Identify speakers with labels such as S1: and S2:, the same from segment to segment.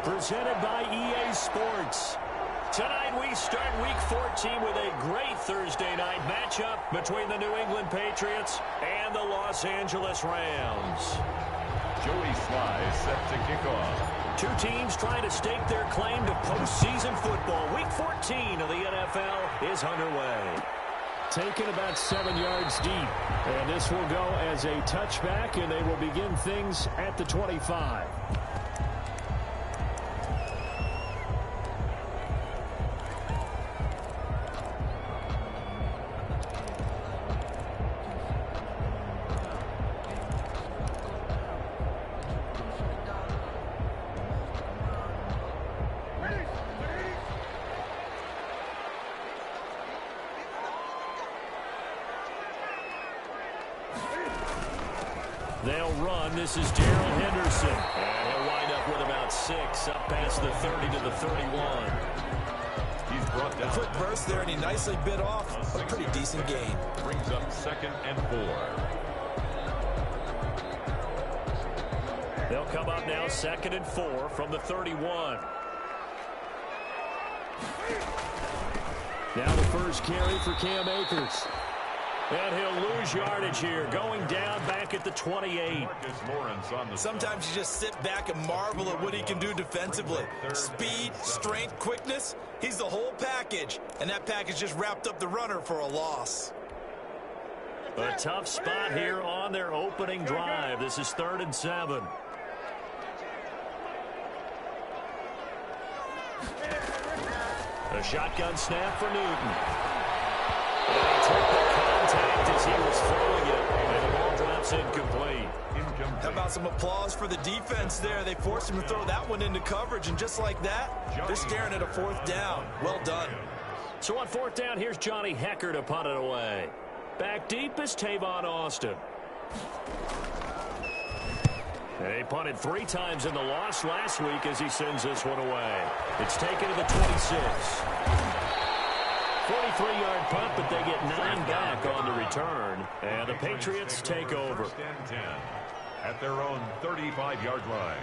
S1: presented by EA Sports. Tonight we start Week 14 with a great Thursday night matchup between the New England Patriots and the Los Angeles Rams.
S2: Joey Sly set to kick off.
S1: Two teams trying to stake their claim to postseason football. Week 14 of the NFL is underway. Taken about 7 yards deep. And this will go as a touchback, and they will begin things at the 25. They'll run. This is Darrell Henderson. And he'll wind up with about 6 up past the 30 to the 31.
S2: He's brought down.
S3: A quick burst there, and he nicely bit off a pretty decent gain.
S2: Brings up 2nd and 4.
S1: They'll come up now 2nd and 4 from the 31. Now the first carry for Cam Akers. And he'll lose yardage here, going down back at the 28.
S3: Sometimes you just sit back and marvel at what he can do defensively. Speed, strength, quickness, he's the whole package. And that package just wrapped up the runner for a loss.
S1: A tough spot here on their opening drive. This is 3rd and 7. A shotgun snap for Newton. And he took the contact as he was throwing it. And the ball drops incomplete.
S3: How about some applause for the defense there? They forced him to throw that one into coverage, and just like that, they're staring at a 4th down. Well done.
S1: So on 4th down, here's Johnny Hecker to punt it away. Back deep is Tavon Austin. They punted 3 times in the loss last week as he sends this one away. It's taken to the 26. 43-yard punt, but they get 9 back on the return. And the Patriots take over.
S2: 1st and 10 at their own 35-yard line.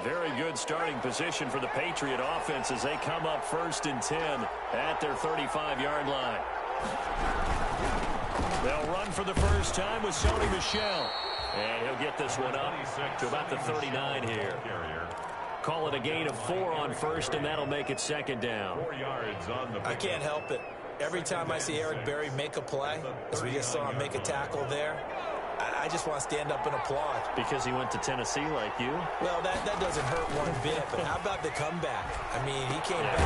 S1: Very good starting position for the Patriot offense as they come up 1st and 10 at their 35-yard line. They'll run for the first time with Sony Michel. And he'll get this one up to about the 39 here. Call it a gain of 4 on 1st, and that'll make it 2nd down.
S2: 4 yards on the.
S3: I can't help it. Every time I see Eric Berry make a play, as we just saw him make a tackle there, I just want to stand up and applaud.
S1: Because he went to Tennessee like you?
S3: Well, that doesn't hurt one bit, but how about the comeback? I mean, he came back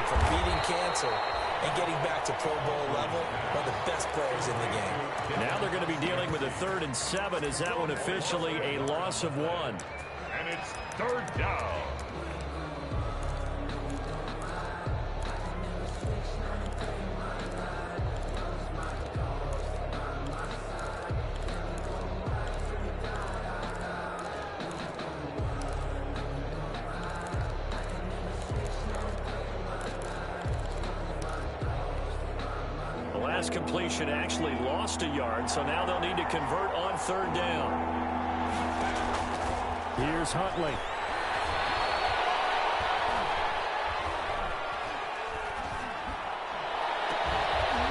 S3: from beating cancer and getting back to Pro Bowl level, one of the best players in the game.
S1: Now they're going to be dealing with a 3rd and 7. Is that one officially a loss of 1?
S2: And it's 3rd down.
S1: The last completion actually lost a yard, so now they'll need to convert on 3rd down. Here's Huntley.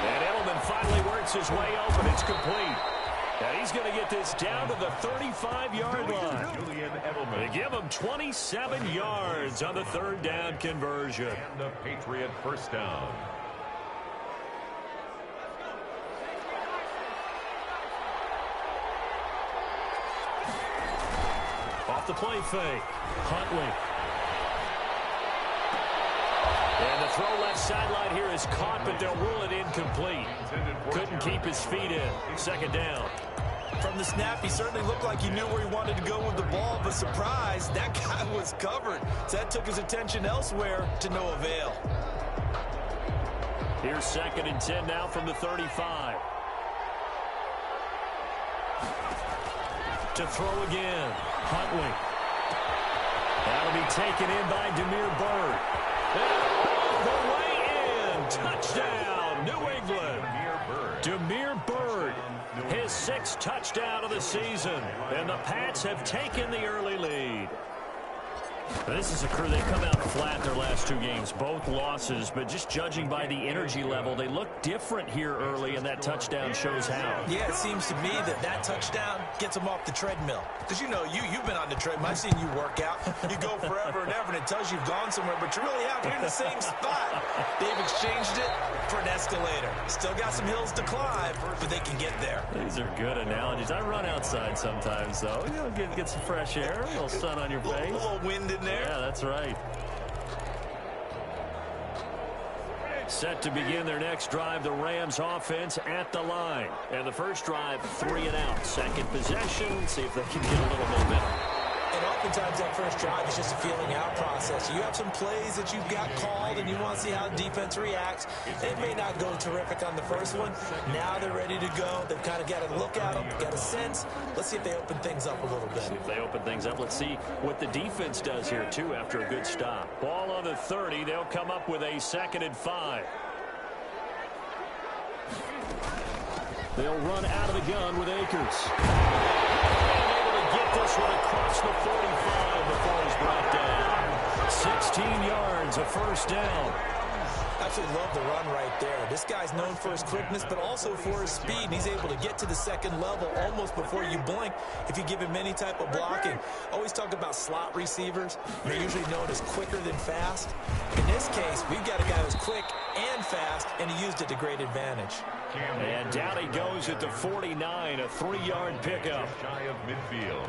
S1: And Edelman finally works his way open. It's complete. And he's going to get this down to the 35-yard line. They give him 27 yards on the 3rd down conversion.
S2: And the Patriot 1st down.
S1: Off the play fake. Huntley. And the throw left sideline here is caught, but they'll rule it incomplete. Couldn't keep his feet in. 2nd down.
S3: From the snap, he certainly looked like he knew where he wanted to go with the ball, but surprise, that guy was covered. So that took his attention elsewhere to no avail.
S1: Here's 2nd and 10 now from the 35. To throw again. Huntley. That'll be taken in by Demir Bird. And all the way in. Touchdown, New England. Demir Bird. His his 6th touchdown of the season. And the Pats have taken the early lead. This is a crew. They've come out flat their last 2 games, both losses, but just judging by the energy level, they look different here early, and that touchdown shows how.
S3: Yeah, it seems to me that touchdown gets them off the treadmill. Because, you know, you've been on the treadmill. I've seen you work out. You go forever and ever, and it tells you you've gone somewhere, but you're really out here in the same spot. They've exchanged it for an escalator. Still got some hills to climb, but they can get there.
S1: These are good analogies. I run outside sometimes, though. You know, get some fresh air, a little sun on your face.
S3: A little wind in there.
S1: Yeah, that's right. Set to begin their next drive, the Rams offense at the line. And the first drive, 3 and out. Second possession, see if they can get a little momentum.
S3: And oftentimes that first drive is just a feeling out process. You have some plays that you've got called and you want to see how the defense reacts. It may not go terrific on the first one. Now they're ready to go. They've kind of got to look at them, got a sense. Let's see if they open things up a little bit.
S1: See if they open things up. Let's see what the defense does here, too, after a good stop. Ball on the 30. They'll come up with a 2nd and 5. They'll run out of the gun with Akers. Get this one across the 45 before he's brought down. 16 yards, a first down.
S3: Absolutely love the run right there. This guy's known for his quickness, but also for his speed. And he's able to get to the second level almost before you blink if you give him any type of blocking. Always talk about slot receivers. They're usually known as quicker than fast. In this case, we've got a guy who's quick and fast, and he used it to great advantage.
S1: And down he goes at the 49, a 3-yard pickup.
S2: Shy of midfield.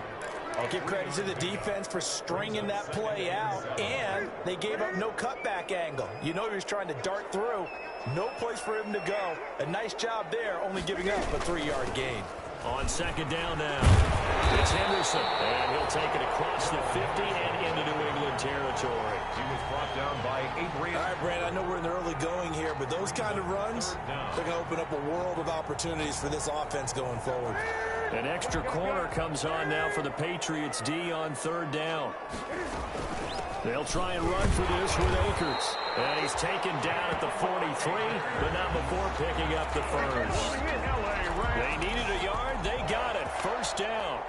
S3: I'll give credit to the defense for stringing that play out, and they gave up no cutback angle. You know he was trying to dart through. No place for him to go. A nice job there, only giving up a 3-yard gain.
S1: On second down now, it's Henderson, and he'll take it across the 50 and into New England territory.
S2: He was brought down by Adrian.
S3: All right, Brad, I know we're in the early going here, but those kind of runs, they're going to open up a world of opportunities for this offense going forward.
S1: An extra corner comes on now for the Patriots D on 3rd down. They'll try and run for this with Akers. And he's taken down at the 43, but not before picking up the first. They needed a yard. They got it. First down.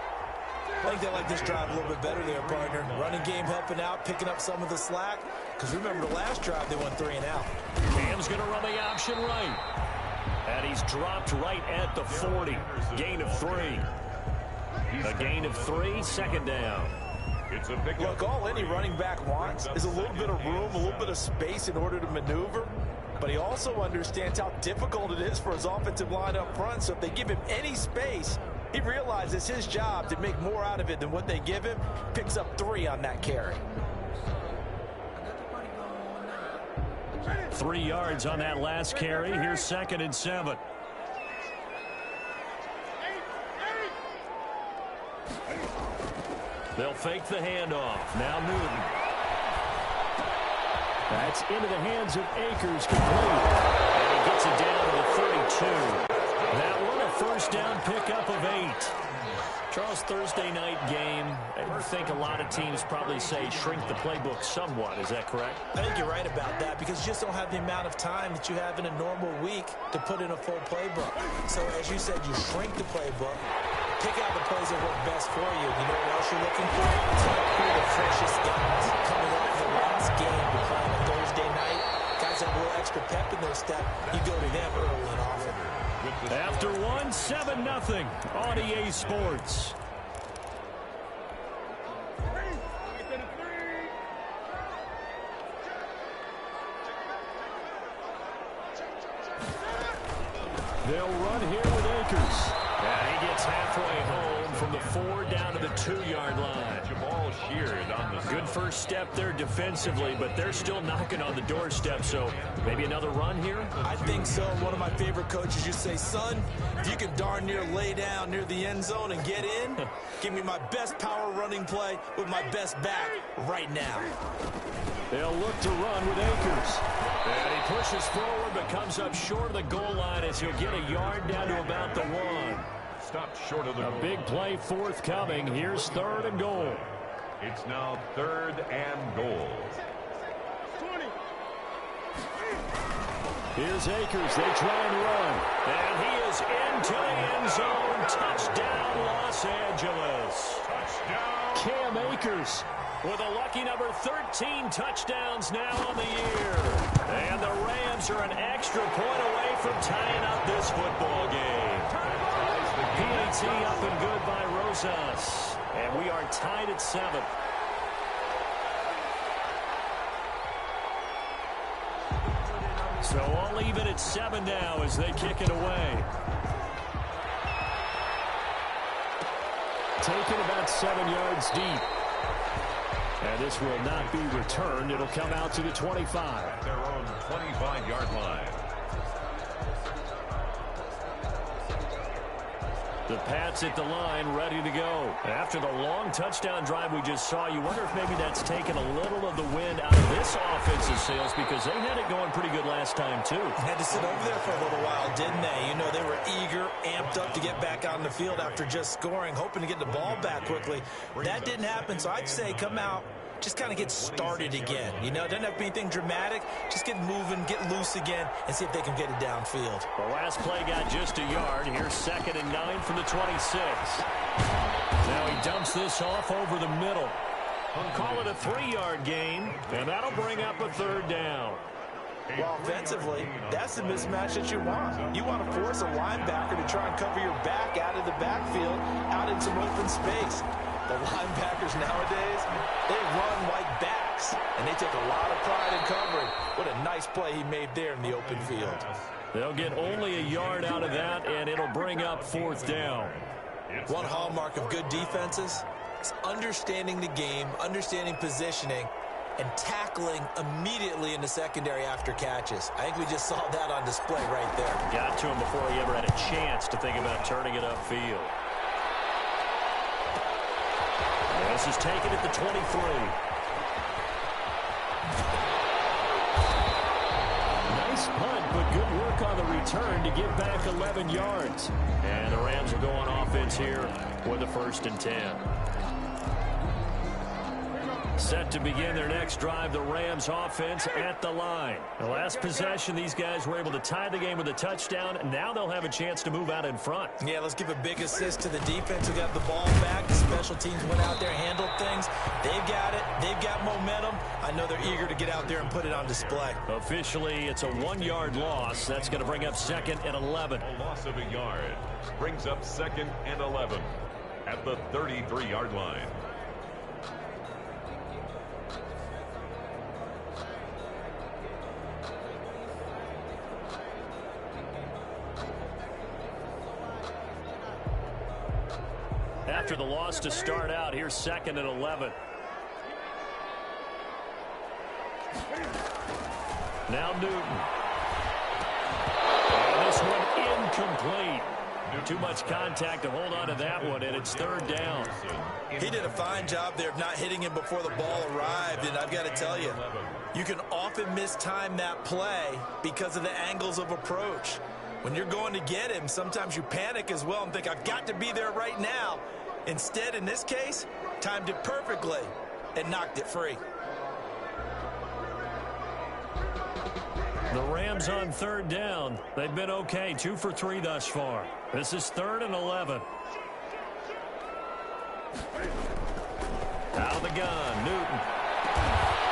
S3: I think they like this drive a little bit better there, partner. Running game helping out, picking up some of the slack. Because remember the last drive, they went 3 and out.
S1: Cam's going to run the option right. And he's dropped right at the 40. Gain of 3. A gain of 3, 2nd down.
S2: It's a big
S3: Look, all any running back wants is a little bit of room, a little bit of space in order to maneuver. But he also understands how difficult it is for his offensive line up front. So if they give him any space, he realizes his job to make more out of it than what they give him. Picks up 3 on that carry.
S1: 3 yards on that last carry. Here's 2nd and 7. They'll fake the handoff. Now Newton. That's into the hands of Akers, complete. And he gets it down to the 32. That one a first down pickup of 8. Charles, Thursday night game, I think a lot of teams probably say shrink the playbook somewhat. Is that correct?
S3: I think you're right about that because you just don't have the amount of time that you have in a normal week to put in a full playbook. So as you said, you shrink the playbook, pick out the plays that work best for you. You know what else you're looking for? Who are the freshest guys coming off the last game to play on a Thursday night? Guys have a little extra pep in their step. You go to them early and often.
S1: After 1, 7-0 on EA Sports. They'll run here with Akers. And he gets halfway home from the 4 down to the 2-yard line. Good first step there defensively, but they're still knocking on the doorstep, so maybe another run here?
S3: I think so. One of my favorite coaches used to say, son, if you can darn near lay down near the end zone and get in, give me my best power running play with my best back right now.
S1: They'll look to run with Akers. And he pushes forward but comes up short of the goal line as he'll get a yard down to about the 1.
S2: Stopped short of the goal.
S1: A big play forthcoming. Here's 3rd and goal.
S2: It's now 3rd and goal.
S1: Here's Akers. They try and run. And he is into the end zone. Touchdown, Los Angeles.
S2: Touchdown.
S1: Cam Akers with a lucky number 13 touchdowns now on the year. And the Rams are an extra point away from tying up this football game. PAT up and good by Rosas. And we are tied at 7. So all even at 7 now as they kick it away. Taken about 7 yards deep. And this will not be returned. It'll come out to the 25.
S2: At their own 25-yard line.
S1: The Pats at the line, ready to go. After the long touchdown drive we just saw, you wonder if maybe that's taken a little of the wind out of this offensive sails, because they had it going pretty good last time, too.
S3: Had to sit over there for a little while, didn't they? You know, they were eager, amped up to get back on the field after just scoring, hoping to get the ball back quickly. That didn't happen, so I'd say come out, just kind of get started again. You know, it doesn't have to be anything dramatic. Just get moving, get loose again, and see if they can get it downfield.
S1: The last play got just a yard. Here's 2nd and 9 from the 26. Now he dumps this off over the middle. We'll call it a 3-yard gain, and that'll bring up a 3rd down.
S3: Well, offensively, that's the mismatch that you want. You want to force a linebacker to try and cover your back out of the backfield, out in some open space. The linebackers nowadays, they run like backs, and they take a lot of pride in covering. What a nice play he made there in the open field.
S1: They'll get only a yard out of that, and it'll bring up 4th down.
S3: One hallmark of good defenses is understanding the game, understanding positioning, and tackling immediately in the secondary after catches. I think we just saw that on display right there.
S1: Got to him before he ever had a chance to think about turning it upfield. This is taken at the 23. Nice punt, but good work on the return to get back 11 yards. And the Rams are going offense here with a 1st and 10. Set to begin their next drive, the Rams offense at the line. The last possession, these guys were able to tie the game with a touchdown, and now they'll have a chance to move out in front.
S3: Yeah, let's give a big assist to the defense who got the ball back. The special teams went out there, handled things. They've got it. They've got momentum. I know they're eager to get out there and put it on display.
S1: Officially, it's a 1-yard loss. That's going to bring up 2nd and 11.
S2: A loss of a yard brings up 2nd and 11 at the 33-yard line.
S1: After the loss to start out, here's 2nd and 11. Now Newton. And this one incomplete. Too much contact to hold on to that one, and it's 3rd down.
S3: He did a fine job there of not hitting him before the ball arrived, and I've got to tell you, you can often mistime that play because of the angles of approach. When you're going to get him, sometimes you panic as well and think, I've got to be there right now. Instead, in this case, timed it perfectly and knocked it free.
S1: The Rams on 3rd down. They've been okay, 2 for 3 thus far. This is 3rd and 11. Out of the gun, Newton.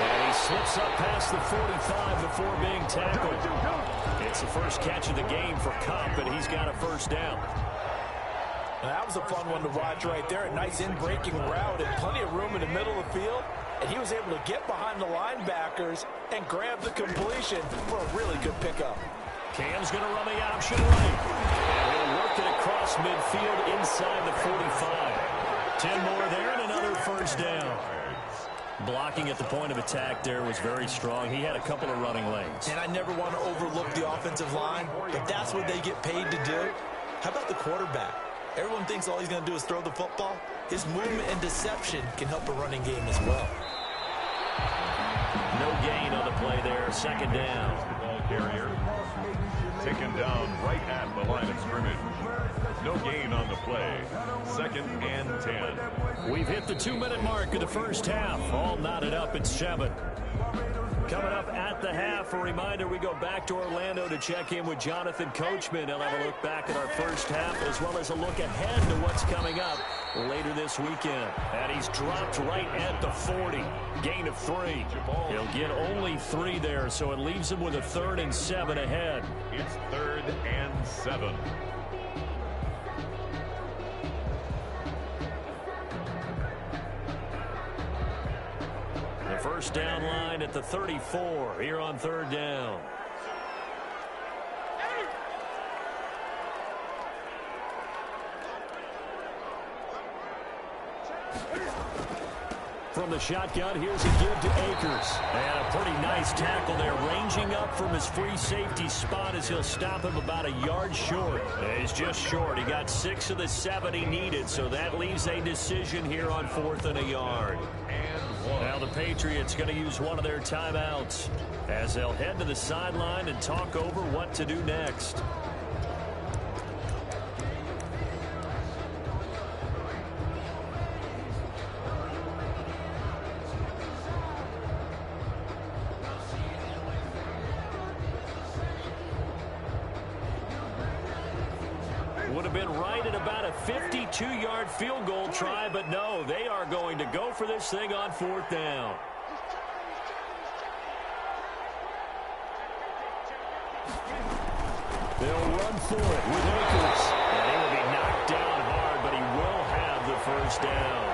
S1: And he slips up past the 45 before being tackled. It's the first catch of the game for Kupp, and he's got a 1st down.
S3: And that was a fun one to watch right there. A nice in-breaking route and plenty of room in the middle of the field. And he was able to get behind the linebackers and grab the completion for a really good pickup.
S1: Cam's going to run the option right. And he'll work it across midfield inside the 45. 10 more there and another 1st down. Blocking at the point of attack there was very strong. He had a couple of running lanes.
S3: And I never want to overlook the offensive line, but that's what they get paid to do. How about the quarterback? Everyone thinks all he's going to do is throw the football. His movement and deception can help a running game as well.
S1: No gain on the play there. 2nd down.
S2: Ball carrier taken down right at the line of scrimmage. No gain on the play. 2nd and 10.
S1: We've hit the 2-minute mark of the first half. All knotted up at 7. Coming up at the half, a reminder, we go back to Orlando to check in with Jonathan Coachman. He'll have a look back at our first half as well as a look ahead to what's coming up later this weekend. And he's dropped right at the 40. Gain of 3. He'll get only 3 there, so it leaves him with a 3rd and 7 ahead.
S2: It's 3rd and 7.
S1: The first down line at the 34 here on 3rd down. From the shotgun, here's a give to Akers. And a pretty nice tackle there, ranging up from his free safety spot as he'll stop him about a yard short. He's just short. He got 6 of the 7 he needed, so that leaves a decision here on 4th and a yard. Now the Patriots going to use one of their timeouts as they'll head to the sideline and talk over what to do next. Would have been right at about a 52-yard field goal try, but no, they are going to go for this thing on 4th down. They'll run for it with Akers. And he will be knocked down hard, but he will have the first down.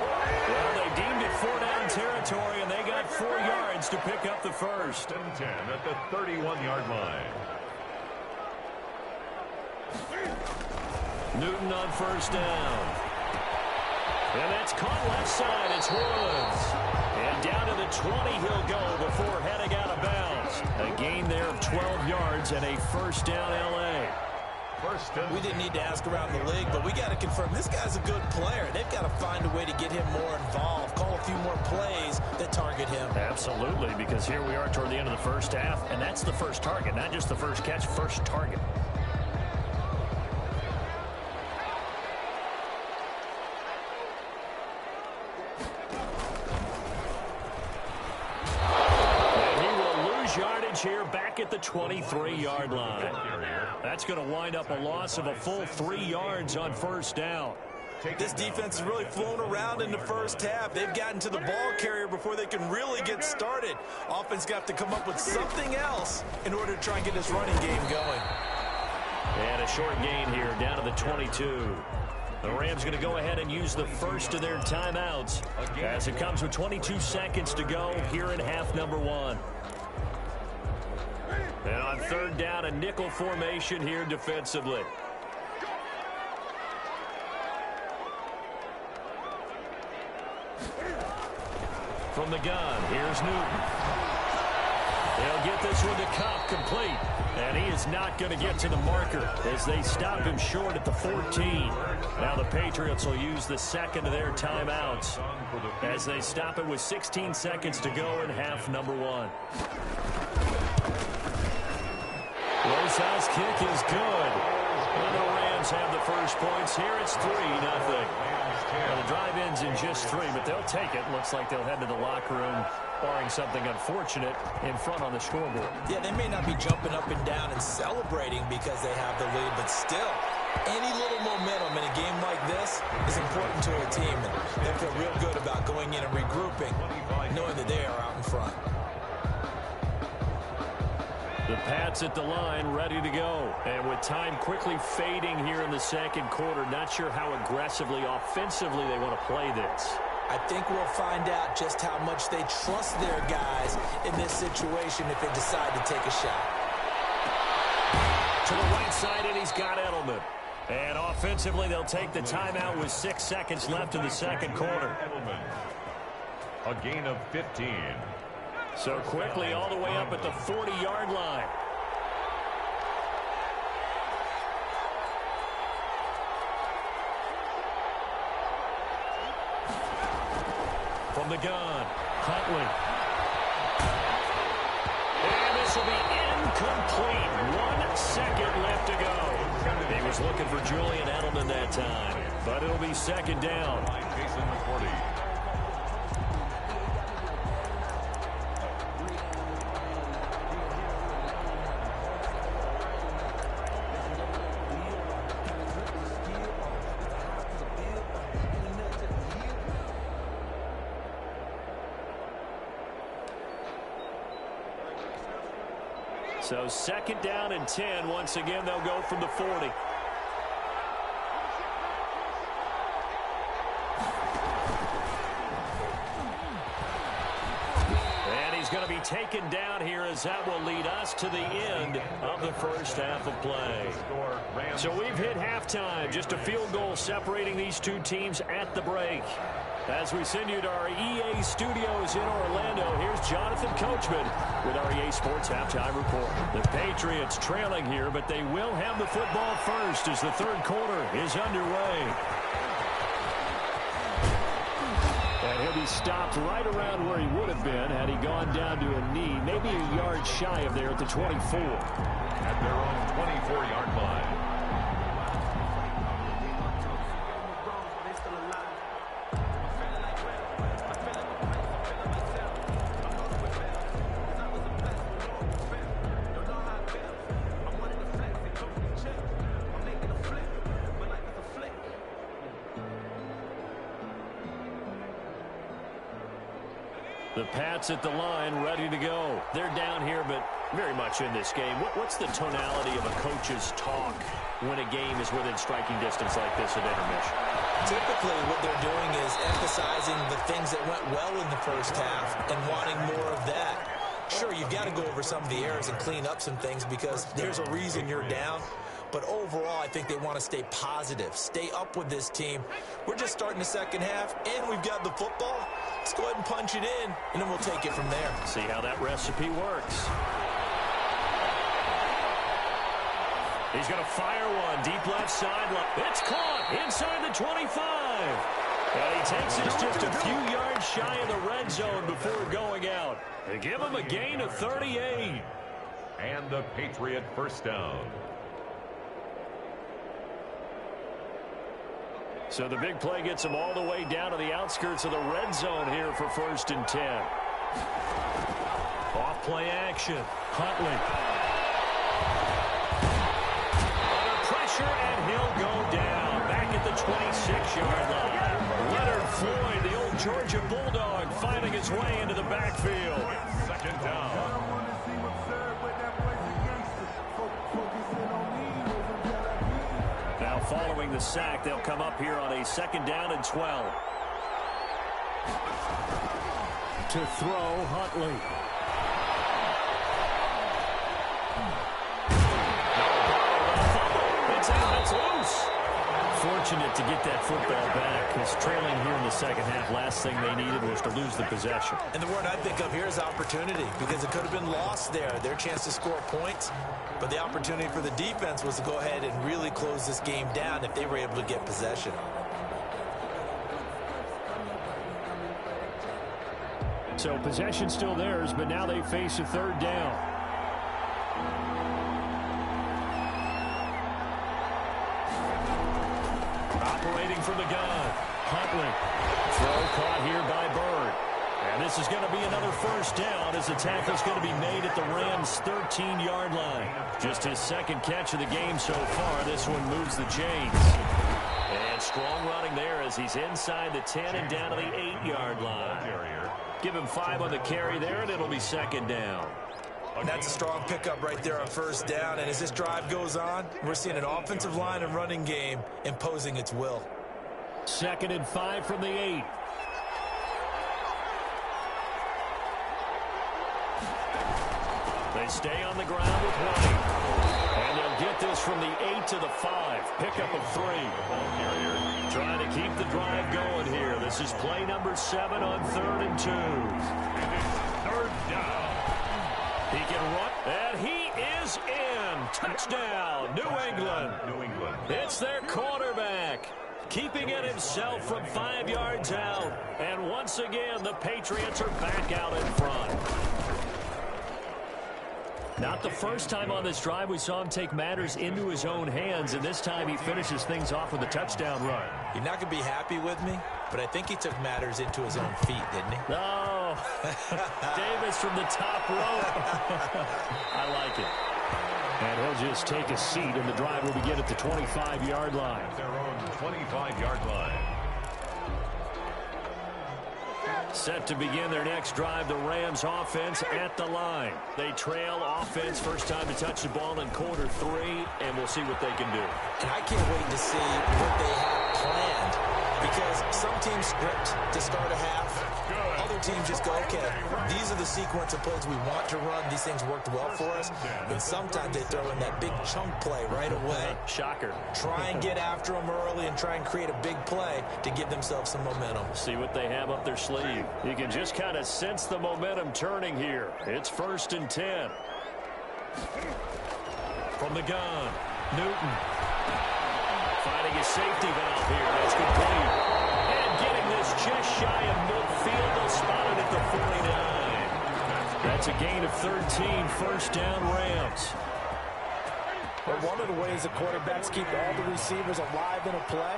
S1: Well, they deemed it 4-down territory, and they got 4 yards to pick up the first.
S2: 10 at the 31-yard line.
S1: Newton on first down. And that's caught left side. It's Orleans. And down to the 20 he'll go before heading out of bounds. A gain there of 12 yards and a first down L.A.
S3: We didn't need to ask around the league, but we got to confirm this guy's a good player. They've got to find a way to get him more involved, call a few more plays that target him.
S1: Absolutely, because here we are toward the end of the first half, and that's the first target, not just the first catch, first target. Here back at the 23-yard line. That's going to wind up a loss of a full 3 yards on first down.
S3: This defense has really flown around in the first half. They've gotten to the ball carrier before they can really get started. Offense got to come up with something else in order to try and get this running game going.
S1: And a short gain here down to the 22. The Rams going to go ahead and use the first of their timeouts as it comes with 22 seconds to go here in half number 1. And on 3rd down, a nickel formation here defensively. From the gun, here's Newton. They'll get this one to Cup complete. And he is not going to get to the marker as they stop him short at the 14. Now the Patriots will use the second of their timeouts as they stop it with 16 seconds to go in half number 1. Rosas' kick is good. And the Rams have the first points here. It's 3-0. Well, the drive ends in just 3, but they'll take it. Looks like they'll head to the locker room, barring something unfortunate, in front on the scoreboard.
S3: Yeah, they may not be jumping up and down and celebrating because they have the lead, but still, any little momentum in a game like this is important to a team. And they feel real good about going in and regrouping, knowing that they are out in front.
S1: The Pats at the line, ready to go. And with time quickly fading here in the second quarter, not sure how aggressively, offensively they want to play this.
S3: I think we'll find out just how much they trust their guys in this situation if they decide to take a shot.
S1: To the right side, and he's got Edelman. And offensively, they'll take the timeout with 6 seconds left in the second quarter.
S2: A gain of 15.
S1: So quickly all the way up at the 40-yard line. From the gun, Huntley. And this will be incomplete. 1 second left to go. He was looking for Julian Edelman that time, but it'll be second down.
S2: Jason McCourty.
S1: So 2nd down and 10. Once again, they'll go from the 40. Going to be taken down here, as that will lead us to the end of the first half of play. So we've hit halftime. Just a field goal separating these two teams at the break. As we send you to our EA studios in Orlando, here's Jonathan Coachman with our EA Sports Halftime Report. The Patriots trailing here, but they will have the football first as the third quarter is underway. And he'll be stopped right around where he would have been had he gone down to a knee, maybe a yard shy of there at the 24.
S2: At their own 24-yard line.
S1: The Pats at the line, ready to go. They're down here, but very much in this game. What's the tonality of a coach's talk when a game is within striking distance like this at intermission?
S3: Typically, what they're doing is emphasizing the things that went well in the first half and wanting more of that. Sure, you've got to go over some of the errors and clean up some things because there's a reason you're down. But overall, I think they want to stay positive, stay up with this team. We're just starting the second half, and we've got the football. Let's go ahead and punch it in, and then we'll take it from there.
S1: See how that recipe works. He's going to fire one deep left sideline. It's caught inside the 25. And he takes us just a few yards shy of the red zone before going out. They give him a gain of 38.
S2: And the Patriot first down.
S1: So the big play gets him all the way down to the outskirts of the red zone here for 1st and 10. Off play action. Huntley. Under pressure, and he'll go down. Back at the 26-yard line. Leonard Floyd, the old Georgia Bulldog, finding his way into the backfield.
S2: 2nd down.
S1: Now following the sack, they'll come up here on a 2nd down and 12. To throw, Huntley. It's out, it's loose. Fortunate to get that football back, because trailing here in the second half, last thing they needed was to lose the possession.
S3: And the word I think of here is opportunity, because it could have been lost there. Their chance to score points, but the opportunity for the defense was to go ahead and really close this game down if they were able to get possession.
S1: So possession still theirs, but now they face a 3rd down. Operating from the gun, Huntley. Throw caught here by Bird. And this is going to be another 1st down as the tackle's going to be made at the Rams' 13-yard line. Just his 2nd catch of the game so far. This one moves the chains. And strong running there as he's inside the 10 and down to the 8-yard line. Give him 5 on the carry there, and it'll be 2nd down.
S3: That's a strong pickup right there on 1st down. And as this drive goes on, we're seeing an offensive line and running game imposing its will.
S1: 2nd and 5 from the 8. They stay on the ground with White. And they'll get this from the 8 to the 5. Pickup of 3. Trying to keep the drive going here. This is play number 7 on 3rd and 2.
S2: And it's 3rd down.
S1: He can run, and he is in. Touchdown, New England.
S2: New England.
S1: It's their quarterback, keeping it himself from 5 yards out. And once again, the Patriots are back out in front. Not the first time on this drive we saw him take matters into his own hands, and this time he finishes things off with a touchdown run.
S3: You're not going to be happy with me, but I think he took matters into his own feet, didn't he?
S1: No. Davis from the top rope. I like it. And he'll just take a seat, and the drive will begin at the 25-yard line.
S2: Their own 25-yard line.
S1: Set to begin their next drive, the Rams offense at the line. They trail offense, first time to touch the ball in quarter 3, and we'll see what they can do.
S3: And I can't wait to see what they have planned, because some teams script to start a half. Other teams just go, okay, these are the sequence of plays we want to run. These things worked well for us. And sometimes they throw in that big chunk play right away.
S1: Shocker.
S3: Try and get after them early and try and create a big play to give themselves some momentum.
S1: See what they have up their sleeve. You can just kind of sense the momentum turning here. It's 1st and 10. From the gun, Newton. Finding a safety valve here. That's complete. And getting this just shy of midfield. They'll spot it at the 49. That's a gain of 13. First down, Rams.
S3: But one of the ways the quarterbacks keep all the receivers alive in a play,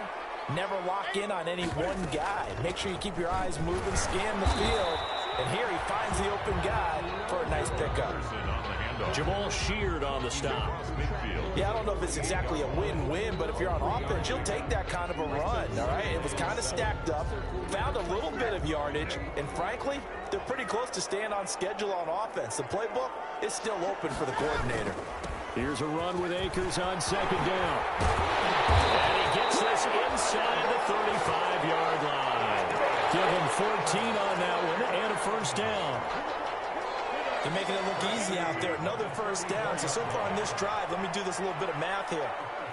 S3: never lock in on any one guy. Make sure you keep your eyes moving, scan the field. And here he finds the open guy for a nice pickup.
S1: Jamal Sheard on the stop.
S3: Yeah, I don't know if it's exactly a win-win, but if you're on offense, you'll take that kind of a run, all right? It was kind of stacked up, found a little bit of yardage, and frankly, they're pretty close to staying on schedule on offense. The playbook is still open for the coordinator.
S1: Here's a run with Akers on 2nd down. And he gets this inside the 35-yard line. Give him 14 on that one and a first down.
S3: They're making it look easy out there. Another first down. So far on this drive, let me do this little bit of math here.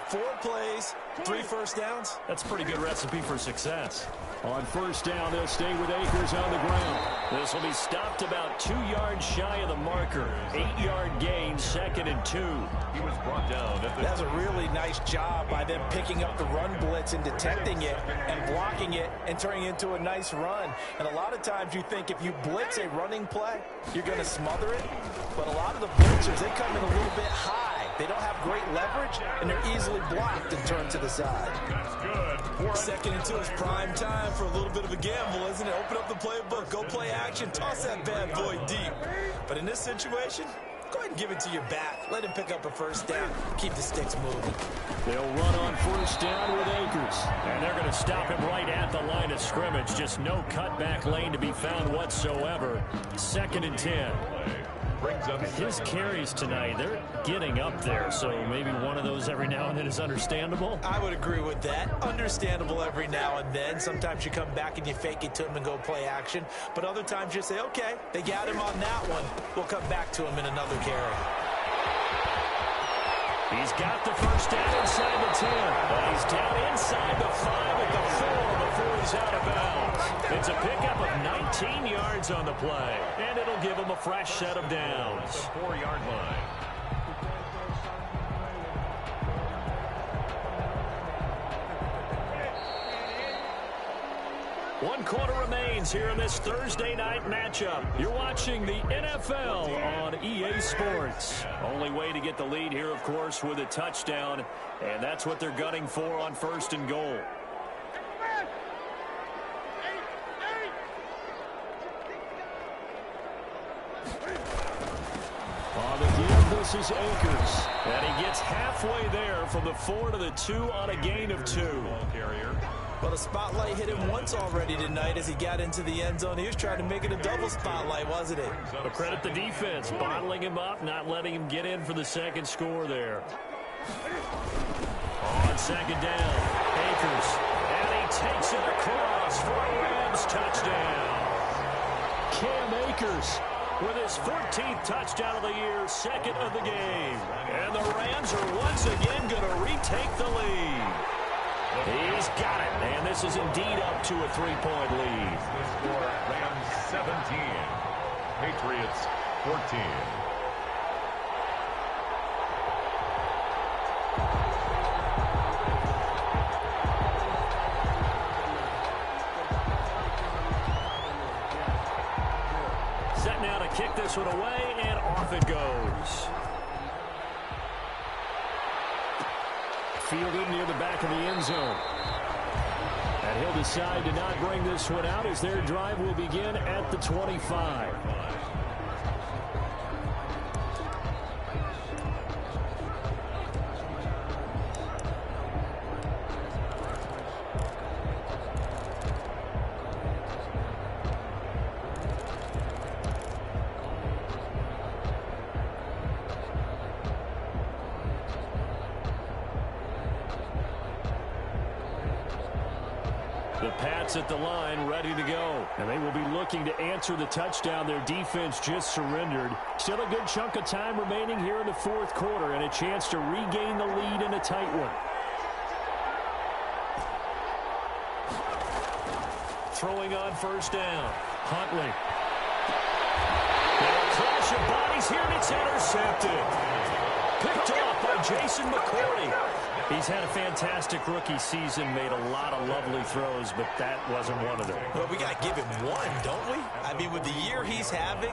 S3: 4 plays, 3 first downs.
S1: That's a pretty good recipe for success. On first down, they'll stay with Akers on the ground. This will be stopped about 2 yards shy of the marker. 8-yard gain, 2nd and 2.
S2: He was brought down.
S3: That's a really nice job by them picking up the run blitz and detecting it and blocking it and turning it into a nice run. And a lot of times you think if you blitz a running play, you're going to smother it. But a lot of the blitzers, they come in a little bit high. They don't have great leverage, and they're easily blocked and turned to the side.
S2: That's good.
S3: 2nd and 2 is prime time for a little bit of a gamble, isn't it? Open up the playbook, go play action, toss that bad boy deep. But in this situation, go ahead and give it to your back. Let him pick up a first down. Keep the sticks moving.
S1: They'll run on first down with Akers. And they're going to stop him right at the line of scrimmage. Just no cutback lane to be found whatsoever. 2nd and 10. His carries tonight, they're getting up there, so maybe one of those every now and then is understandable.
S3: I would agree with that. Understandable every now and then. Sometimes you come back and you fake it to him and go play action. But other times you say, okay, they got him on that one. We'll come back to him in another carry.
S1: He's got the first down inside the 10. But he's down inside the 5 at the 4 before he's out of bounds. It's a pickup of 19 yards on the play, and it'll give him a fresh set of downs.
S2: 4-yard line.
S1: One quarter remains here in this Thursday night matchup. You're watching the NFL on EA Sports. Only way to get the lead here, of course, with a touchdown, and that's what they're gunning for on 1st and goal. On the give, this is Akers. And he gets halfway there from the 4 to the 2 on a gain of 2.
S3: Well, the spotlight hit him once already tonight as he got into the end zone. He was trying to make it a double spotlight, wasn't it?
S1: But credit the defense, bottling him up, not letting him get in for the second score there. On 2nd down, Akers. And he takes it across for a Rams touchdown. Cam Akers with his 14th touchdown of the year, 2nd of the game. And the Rams are once again going to retake the lead. He's got it, and this is indeed up to a 3-point lead.
S2: The score, Rams 17, Patriots 14.
S1: Set now to kick this one away, and off it goes. Fielded near the back of the end zone. And he'll decide to not bring this one out as their drive will begin at the 25. Pats at the line, ready to go. And they will be looking to answer the touchdown their defense just surrendered. Still a good chunk of time remaining here in the fourth quarter and a chance to regain the lead in a tight one. Throwing on first down. Huntley. And a crash of bodies here, and it's intercepted. Picked off by Jason McCourty. He's had a fantastic rookie season, made a lot of lovely throws, but that wasn't one of them.
S3: Well, we got to give him one, don't we? I mean, with the year he's having,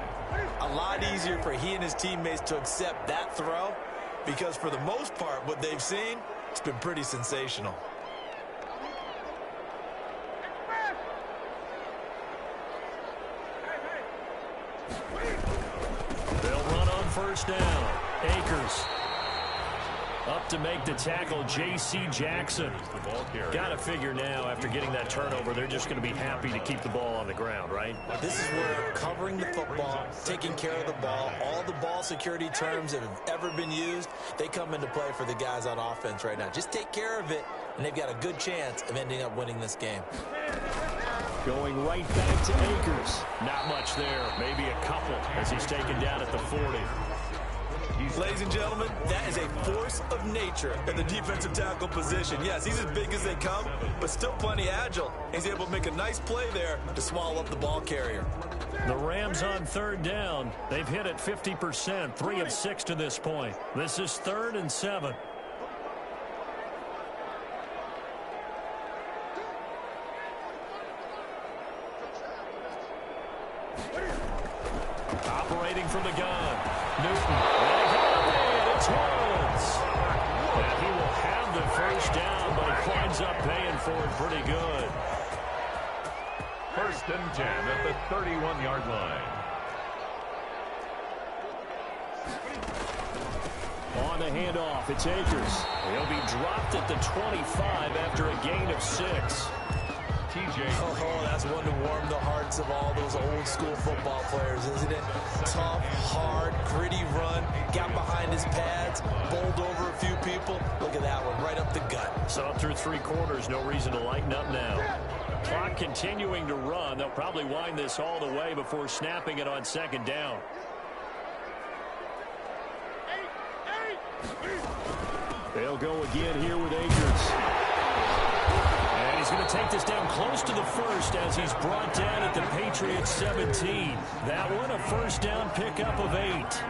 S3: a lot easier for he and his teammates to accept that throw because for the most part, what they've seen, it's been pretty sensational.
S1: They'll run on first down. Akers. Up to make the tackle, J.C. Jackson. Got to figure now, after getting that turnover, they're just going to be happy to keep the ball on the ground, right?
S3: This is where covering the football, taking care of the ball, all the ball security terms that have ever been used, they come into play for the guys on offense right now. Just take care of it, and they've got a good chance of ending up winning this game.
S1: Going right back to Akers. Not much there, maybe a couple as he's taken down at the 40.
S3: Ladies and gentlemen, that is a force of nature in the defensive tackle position. Yes, he's as big as they come, but still plenty agile. He's able to make a nice play there to swallow up the ball carrier.
S1: The Rams on third down. They've hit it 50%, 3 of 6 to this point. This is 3rd and 7. Operating from the gun. Newton. It's Woods. And he will have the first down, but he winds up paying for it pretty good.
S2: 1st and 10 at the 31-yard line.
S1: On the handoff, it's Akers. He'll be dropped at the 25 after a gain of 6.
S3: Oh, that's one to warm the hearts of all those old school football players, isn't it? Tough, hard, gritty run, got behind his pads, bowled over a few people. Look at that one, right up the gut.
S1: So through 3 quarters, no reason to lighten up now. Clock continuing to run. They'll probably wind this all the way before snapping it on 2nd down. They'll go again here with Akers. And he's going to take this down close to the 1st as he's brought down at the Patriots 17. That one, a 1st down pickup of 8.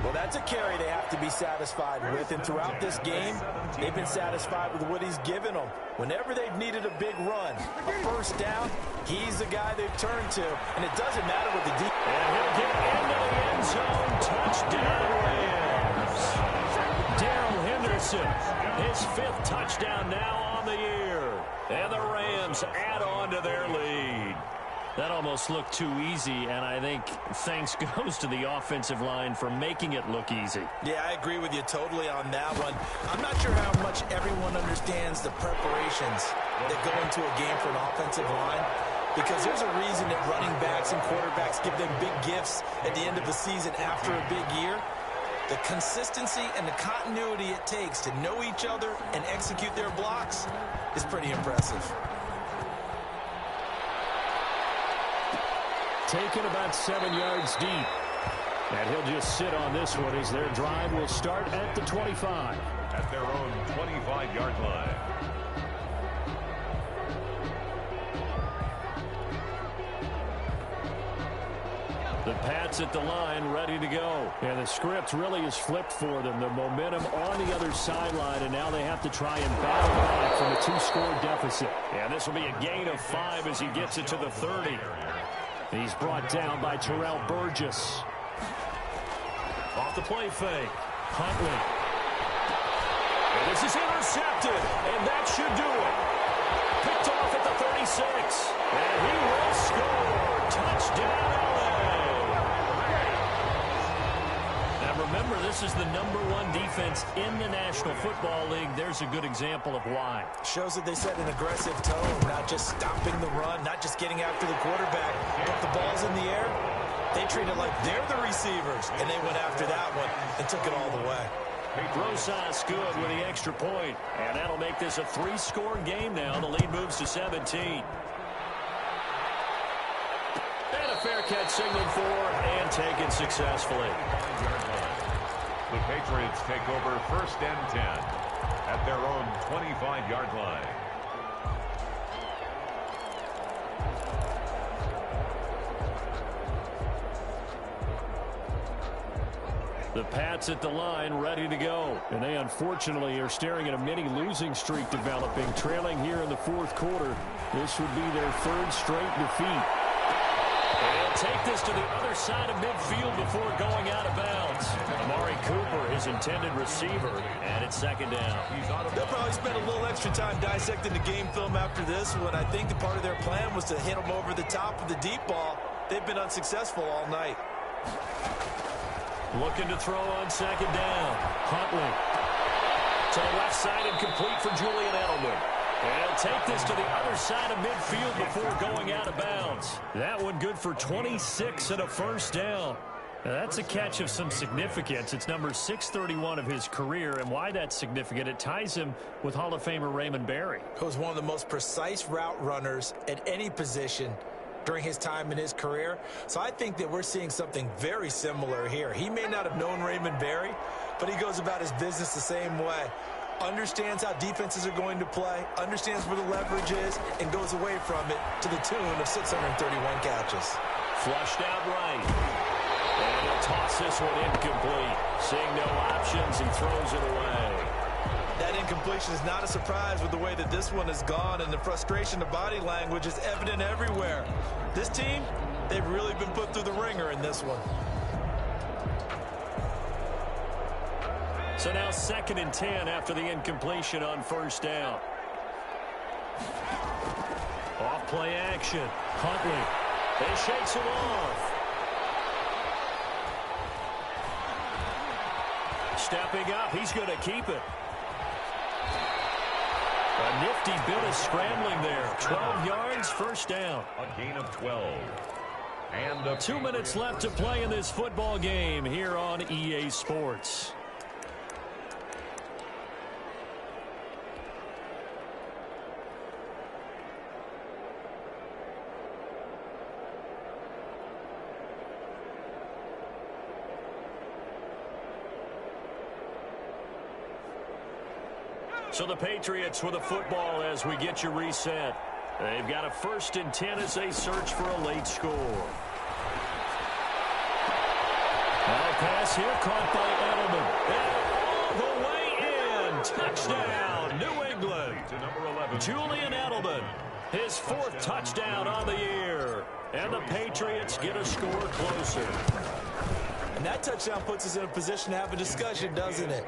S3: Well, that's a carry they have to be satisfied with, and throughout this game, they've been satisfied with what he's given them. Whenever they've needed a big run, a 1st down, he's the guy they've turned to, and it doesn't matter what the defense.
S1: And he'll get into the end zone. Touchdown, Rams. Darrell Henderson, his 5th touchdown now on the year. And the Rams add on to their lead. That almost looked too easy, and I think thanks goes to the offensive line for making it look easy.
S3: Yeah, I agree with you totally on that one. I'm not sure how much everyone understands the preparations that go into a game for an offensive line, because there's a reason that running backs and quarterbacks give them big gifts at the end of the season after a big year. The consistency and the continuity it takes to know each other and execute their blocks is pretty impressive.
S1: Taken about 7 yards deep. And he'll just sit on this one as their drive will start at the 25.
S2: At their own 25-yard line.
S1: The Pats at the line, ready to go. And the script really is flipped for them. The momentum on the other sideline, and now they have to try and battle back from a 2-score deficit. And this will be a gain of 5 as he gets it to the 30. He's brought down by Terrell Burgess. Off the play fake. Huntley. And this is intercepted, and that should do it. Picked off at the 36. And he will score. Touchdown, LA. Now remember, this is the #1 defense in the National Football League. There's a good example of why.
S3: Shows that they set an aggressive tone, not just stopping the run, not just getting after the quarterback, but the ball's in the air. They treat it like they're the receivers, and they went after that one and took it all the way.
S1: Rosas good with the extra point. And that'll make this a 3-score game now. The lead moves to 17. And a fair catch signaled for and taken successfully.
S2: The Patriots take over 1st and 10 at their own 25-yard line.
S1: The Pats at the line, ready to go. And they unfortunately are staring at a mini losing streak developing, trailing here in the 4th quarter. This would be their 3rd straight defeat. And they'll take this to the other side of midfield before going out of bounds. Amari Cooper, his intended receiver, and it's 2nd down.
S3: They'll probably spend a little extra time dissecting the game film after this one. I think the part of their plan was to hit them over the top of the deep ball. They've been unsuccessful all night.
S1: Looking to throw on 2nd down. Huntley to the left side and complete for Julian Edelman. And he'll take this to the other side of midfield before going out of bounds. That one good for 26 and a 1st down. Now that's a catch of some significance. It's number 631 of his career, and why that's significant, it ties him with Hall of Famer Raymond Berry.
S3: He was one of the most precise route runners at any position during his time in his career. So I think that we're seeing something very similar here. He may not have known Raymond Berry, but he goes about his business the same way. Understands how defenses are going to play, understands where the leverage is, and goes away from it to the tune of 631 catches.
S1: Flushed out right. And he'll toss this one incomplete. Seeing no options, he throws it away.
S3: That incompletion is not a surprise with the way that this one has gone, and the frustration, the body language is evident everywhere. This team, they've really been put through the ringer in this one.
S1: So now 2nd and 10 after the incompletion on 1st down. Off play action. Huntley. He shakes it off. Stepping up. He's going to keep it. A nifty bit of scrambling there. 12 yards, 1st down.
S2: A gain of 12. And
S1: 2 minutes left to play in this football game here on EA Sports. So the Patriots with a football as we get you reset. They've got a 1st and 10 as they search for a late score. Now pass here caught by Edelman. And all the way in. Touchdown, New England.
S2: to number 11.
S1: Julian Edelman, his 4th touchdown on the year. And the Patriots get a score closer.
S3: And that touchdown puts us in a position to have a discussion, doesn't it?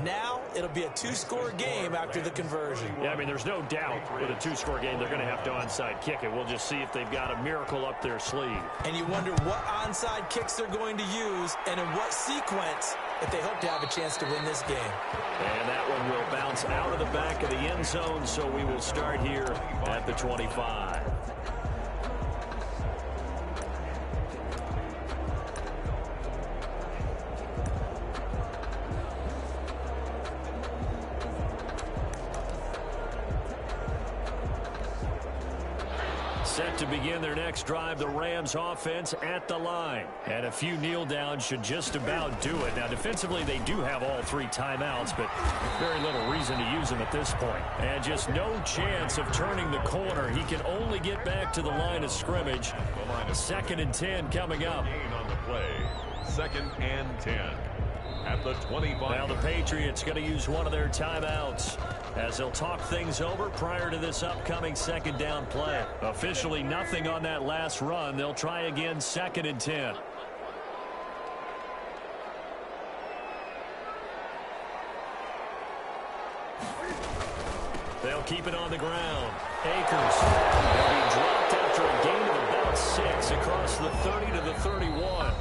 S3: Now it'll be a 2-score game after the conversion.
S1: Yeah, I mean, there's no doubt with a 2-score game they're going to have to onside kick it. We'll just see if they've got a miracle up their sleeve.
S3: And you wonder what onside kicks they're going to use and in what sequence if they hope to have a chance to win this game.
S1: And that one will bounce out of the back of the end zone, so we will start here at the 25. Set to begin their next drive, the Rams offense at the line. And a few kneel downs should just about do it. Now, defensively, they do have all 3 timeouts, but very little reason to use them at this point. And just no chance of turning the corner. He can only get back to the line of scrimmage. 2nd and 10 coming up.
S2: Gain on the play. 2nd and 10. At the 25.
S1: Now the Patriots going to use one of their timeouts as they'll talk things over prior to this upcoming 2nd down play. Officially nothing on that last run. They'll try again 2nd and 10. They'll keep it on the ground. Akers will be dropped after a gain of about 6 across the 30 to the 31.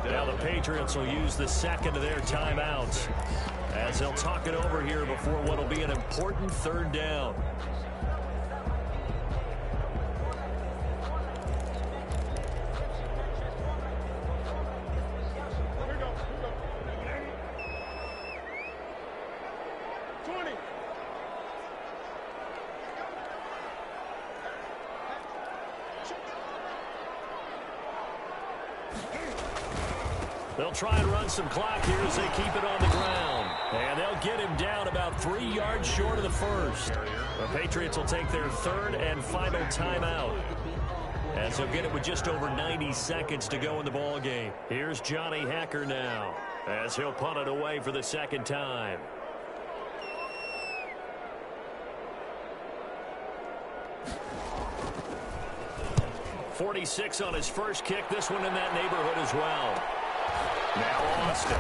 S1: Now the Patriots will use the 2nd of their timeouts as they'll talk it over here before what will be an important 3rd down. They'll try and run some clock here as they keep it on the ground. And they'll get him down about 3 yards short of the first. The Patriots will take their third and final timeout, as he'll get it with just over 90 seconds to go in the ball game. Here's Johnny Hacker now, as he'll punt it away for the second time. 46 on his first kick. This one in that neighborhood as well. Now Austin.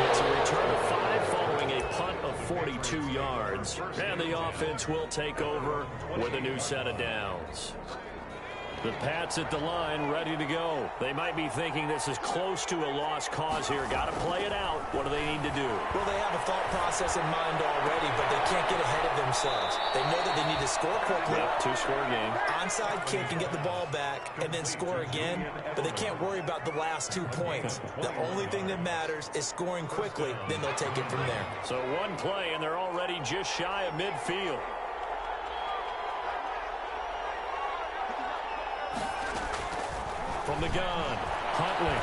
S1: It's a return of 5 following a punt of 42 yards. And the offense will take over with a new set of downs. The Pats at the line, ready to go. They might be thinking this is close to a lost cause here. Got to play it out. What do they need to do?
S3: Well, they have a thought process in mind already, but they can't get ahead of themselves. They know that they need to score quickly.
S1: Yep, 2-score game.
S3: Onside kick and get the ball back, and then score again. But they can't worry about the last 2 points. The only thing that matters is scoring quickly. Then they'll take it from there.
S1: So one play, and they're already just shy of midfield. From the gun, Huntley.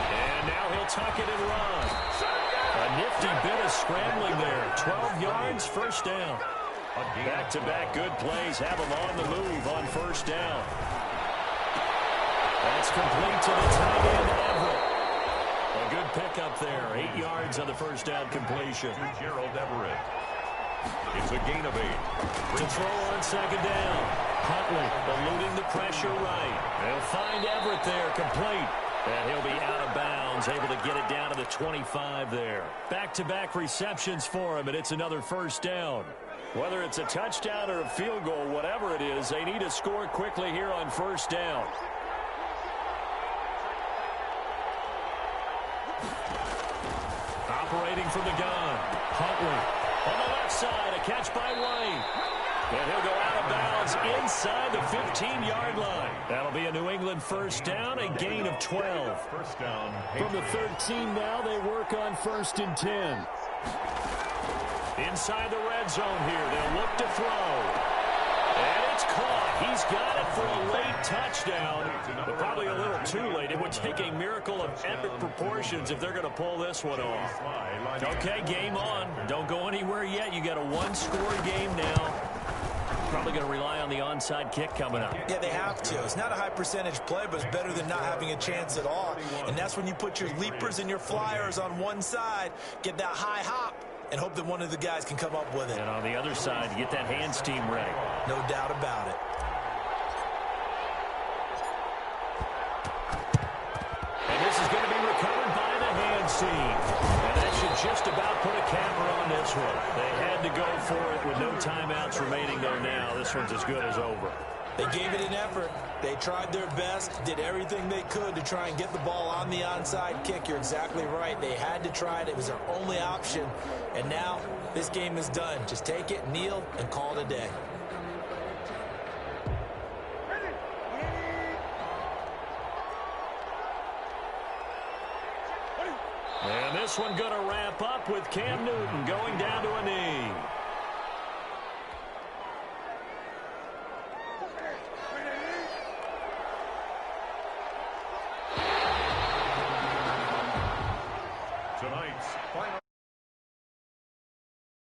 S1: And now he'll tuck it and run. A nifty bit of scrambling there. 12 yards, first down. Back-to-back good plays have him on the move on first down. That's complete to the tight end, Everett. A good pickup there. 8 yards on the first down completion.
S2: Gerald Everett. It's a gain of 8.
S1: To throw on second down. Huntley eluding the pressure right. They'll find Everett there, complete. And he'll be out of bounds, able to get it down to the 25 there. Back-to-back receptions for him, and it's another first down. Whether it's a touchdown or a field goal, whatever it is, they need to score quickly here on first down. Operating from the gun, Huntley. On the left side, a catch by White. And he'll go out of bounds inside the 15-yard line. That'll be a New England first down, a gain of 12.
S2: First down.
S1: From the 13 now, they work on 1st and 10. Inside the red zone here, they'll look to throw. And it's caught. He's got it for a late touchdown, but probably a little too late. It would take a miracle of epic proportions if they're going to pull this one off. Okay, game on. Don't go anywhere yet. You got a 1-score game now. Probably going to rely on the onside kick coming up.
S3: Yeah, they have to. It's not a high percentage play, but it's better than not having a chance at all. And that's when you put your leapers and your flyers on one side, get that high hop, and hope that one of the guys can come up with it.
S1: And on the other side, get that hands team ready.
S3: No doubt about it.
S1: And this is going to be recovered by the hands team. And that should just about put a camera on this one. They had to go for it with no timeouts remaining there now. This one's as good as over.
S3: They gave it an effort. They tried their best, did everything they could to try and get the ball on the onside kick. You're exactly right. They had to try it. It was their only option. And now this game is done. Just take it, kneel, and call it a day.
S1: And this one going to wrap up with Cam Newton going down to a knee.
S2: Tonight's final.